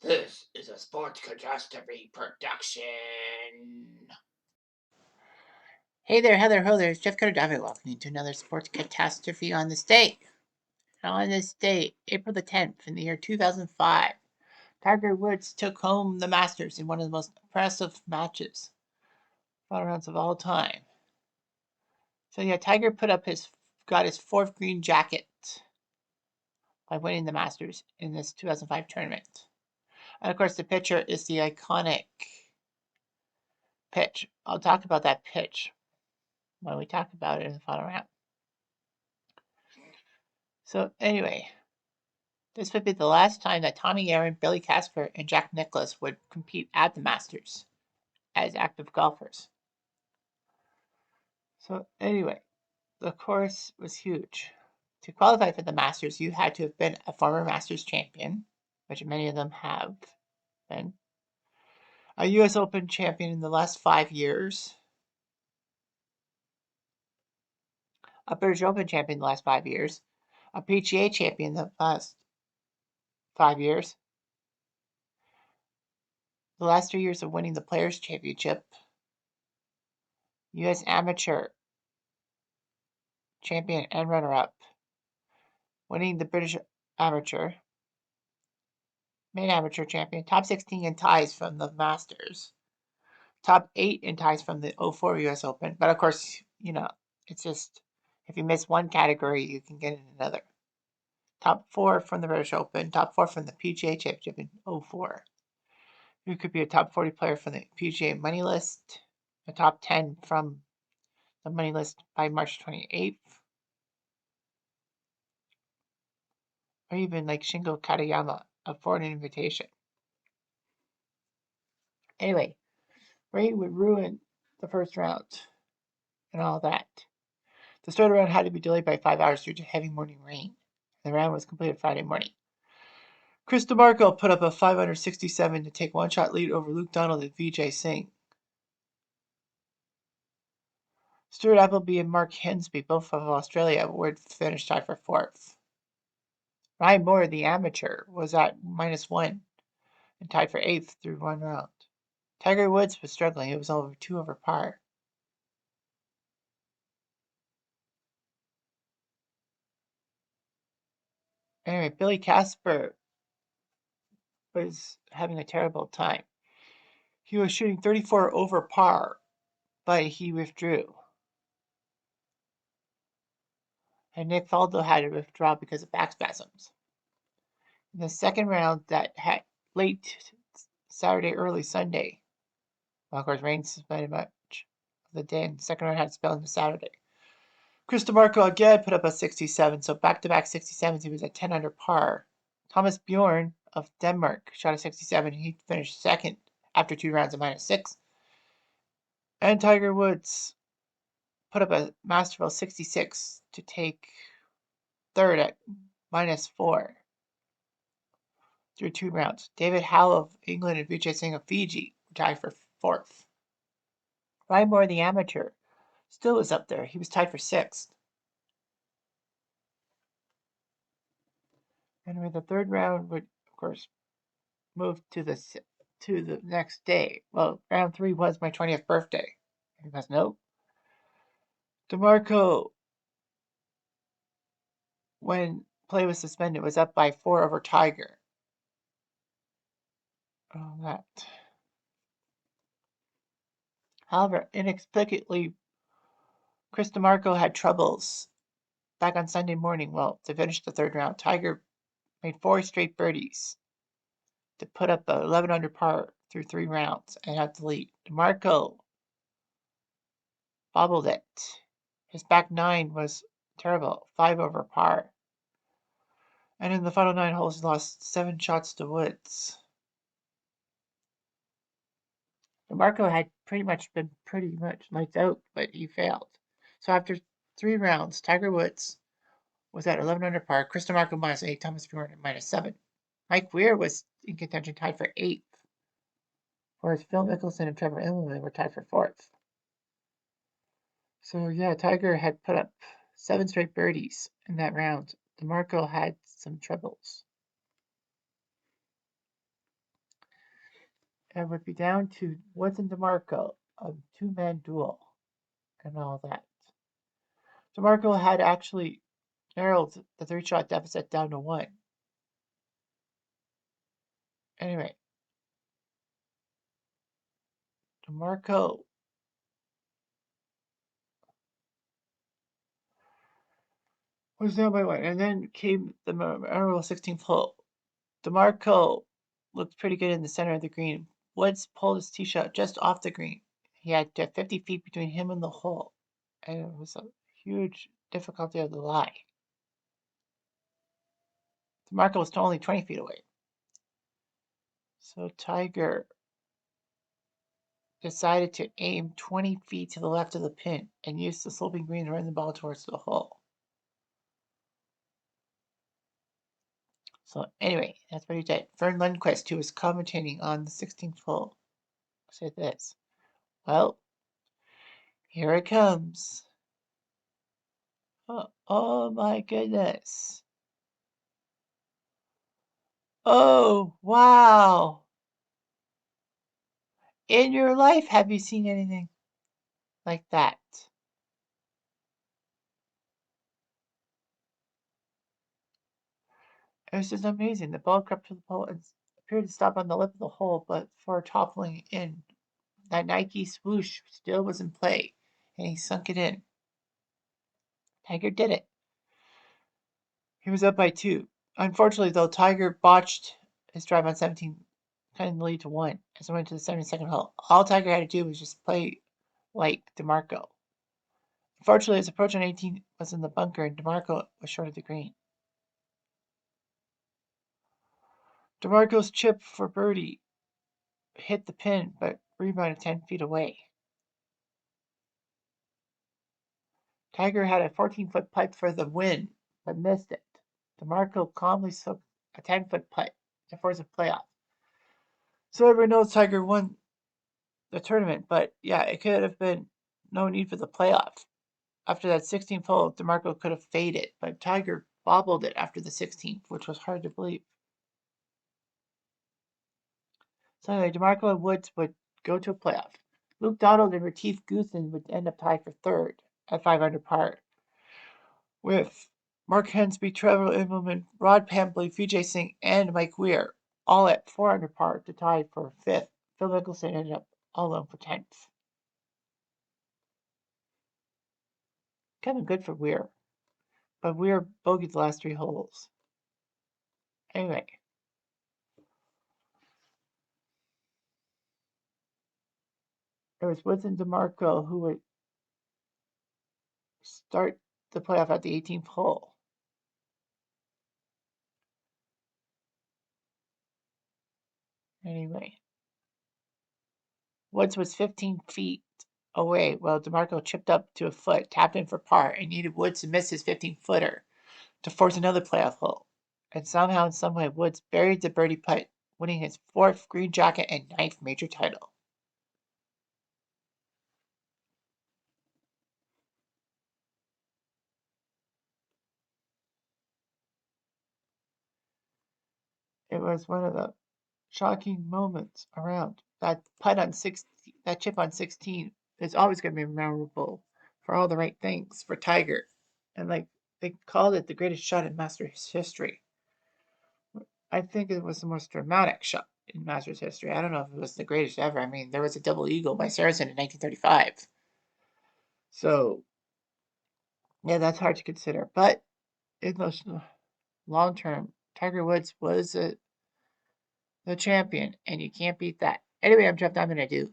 This is a Sports Catastrophe production. Hey there, Heather Ho there. It's Jeff Cutastrophe. Welcome you to another Sports Catastrophe on this date. On this date, April the 10th, in the year 2005, Tiger Woods took home the Masters in one of the most impressive matches, final rounds of all time. So yeah, Tiger got his fourth green jacket by winning the Masters in this 2005 tournament. And of course, the pitcher is the iconic pitch. I'll talk about that pitch when we talk about it in the final round. So anyway, this would be the last time that Tommy Aaron, Billy Casper, and Jack Nicklaus would compete at the Masters as active golfers. So anyway, the course was huge. To qualify for the Masters, you had to have been a former Masters champion, which many of them have been, a U.S. Open champion in the last 5 years, a British Open champion in the last 5 years, a PGA champion in the last 5 years, the last 3 years of winning the Players' Championship, U.S. Amateur champion and runner-up, winning the British Amateur, main amateur champion, top 16 in ties from the Masters, top 8 in ties from the 04 U.S. Open. But of course, it's just if you miss one category, you can get in another. Top 4 from the British Open, top 4 from the PGA Championship in 04. You could be a top 40 player from the PGA Money List, a top 10 from the Money List by March 28th. Or even like Shingo Katayama, a foreign invitation. Anyway, rain would ruin the first round and all that. The start round had to be delayed by 5 hours due to heavy morning rain. The round was completed Friday morning. Chris DeMarco put up a 567 to take one-shot lead over Luke Donald and Vijay Singh. Stuart Appleby and Mark Hensby, both of Australia, would finish tied for fourth. Ryan Moore, the amateur, was at -1 and tied for eighth through one round. Tiger Woods was struggling. It was over 2 over par. Anyway, Billy Casper was having a terrible time. He was shooting 34 over par, but he withdrew. And Nick Faldo had to withdraw because of back spasms. In the second round, that had late Saturday, early Sunday, well, of course, rain suspended much of the day, and the second round had to spill into Saturday. Chris DeMarco again put up a 67, so back-to-back 67s. He was at 10 under par. Thomas Bjorn of Denmark shot a 67. He finished second after 2 rounds of -6. And Tiger Woods put up a masterful 66 to take third at -4 through 2 rounds. David Howe of England and Vijay Singh of Fiji were tied for fourth. Ryan Moore, the amateur, still was up there. He was tied for sixth. Anyway, the third round would, of course, move to the next day. Well, round 3 was my 20th birthday. You must know. DeMarco, when play was suspended, was up by 4 over Tiger. Oh, that. However, inexplicably, Chris DeMarco had troubles back on Sunday morning. Well, to finish the third round, Tiger made 4 straight birdies to put up a 11 under par through 3 rounds and had the lead. DeMarco bobbled it. His back 9 was terrible, 5 over par. And in the final 9 holes, he lost 7 shots to Woods. DeMarco had been pretty much lights out, but he failed. So after 3 rounds, Tiger Woods was at 11 under par, Chris DeMarco -8, Thomas Bjorn at -7. Mike Weir was in contention, tied for 8th. Whereas Phil Mickelson and Trevor Immelman were tied for 4th. So yeah, Tiger had put up 7 straight birdies in that round. DeMarco had some troubles. it would be down to Woods and DeMarco, a two-man duel, and all that. DeMarco had actually narrowed the three-shot deficit down to one. Anyway, DeMarco was down by one, and then came the memorable 16th hole. DeMarco looked pretty good in the center of the green. Woods pulled his tee shot just off the green. He had 50 feet between him and the hole, and it was a huge difficulty of the lie. DeMarco was only 20 feet away. So Tiger decided to aim 20 feet to the left of the pin and use the sloping green to run the ball towards the hole. So anyway, that's what he did. Vern Lundquist, who was commentating on the 16th hole, said this. Well, here it comes. Oh my goodness. Oh, wow. In your life, have you seen anything like that? It was just amazing. The ball crept to the pole and appeared to stop on the lip of the hole, but before toppling in, that Nike swoosh still was in play, and he sunk it in. Tiger did it. He was up by two. Unfortunately, though, Tiger botched his drive on 17, cutting the lead to one as it went to the 72nd hole. All Tiger had to do was just play like DeMarco. Unfortunately, his approach on 18 was in the bunker, and DeMarco was short of the green. DeMarco's chip for birdie hit the pin, but rebounded 10 feet away. Tiger had a 14-foot putt for the win, but missed it. DeMarco calmly took a 10-foot putt to force a playoff. So everyone knows Tiger won the tournament, but yeah, it could have been no need for the playoff. After that 16th hole, DeMarco could have faded, but Tiger bobbled it after the 16th, which was hard to believe. So anyway, DeMarco and Woods would go to a playoff. Luke Donald and Retief Goosen would end up tied for third at 5 under par, with Mark Hensby, Trevor Immelman, Rod Pampley, Vijay Singh, and Mike Weir all at 4 under par to tie for fifth. Phil Mickelson ended up all alone for 10th. Kind of good for Weir, but Weir bogeyed the last 3 holes. Anyway, it was Woods and DeMarco who would start the playoff at the 18th hole. Anyway, Woods was 15 feet away while DeMarco chipped up to a foot, tapped in for par, and needed Woods to miss his 15-footer to force another playoff hole. And somehow, in some way, Woods buried the birdie putt, winning his 4th green jacket and 9th major title. It was one of the shocking moments around. That chip on 16 is always going to be memorable for all the right things for Tiger. And like they called it the greatest shot in Masters history. I think it was the most dramatic shot in Masters history. I don't know if it was the greatest ever. I mean, there was a double eagle by Saracen in 1935. So, yeah, that's hard to consider. But in the long term, Tiger Woods was the champion, and you can't beat that. Anyway, I'm Jeff Diamond. I do.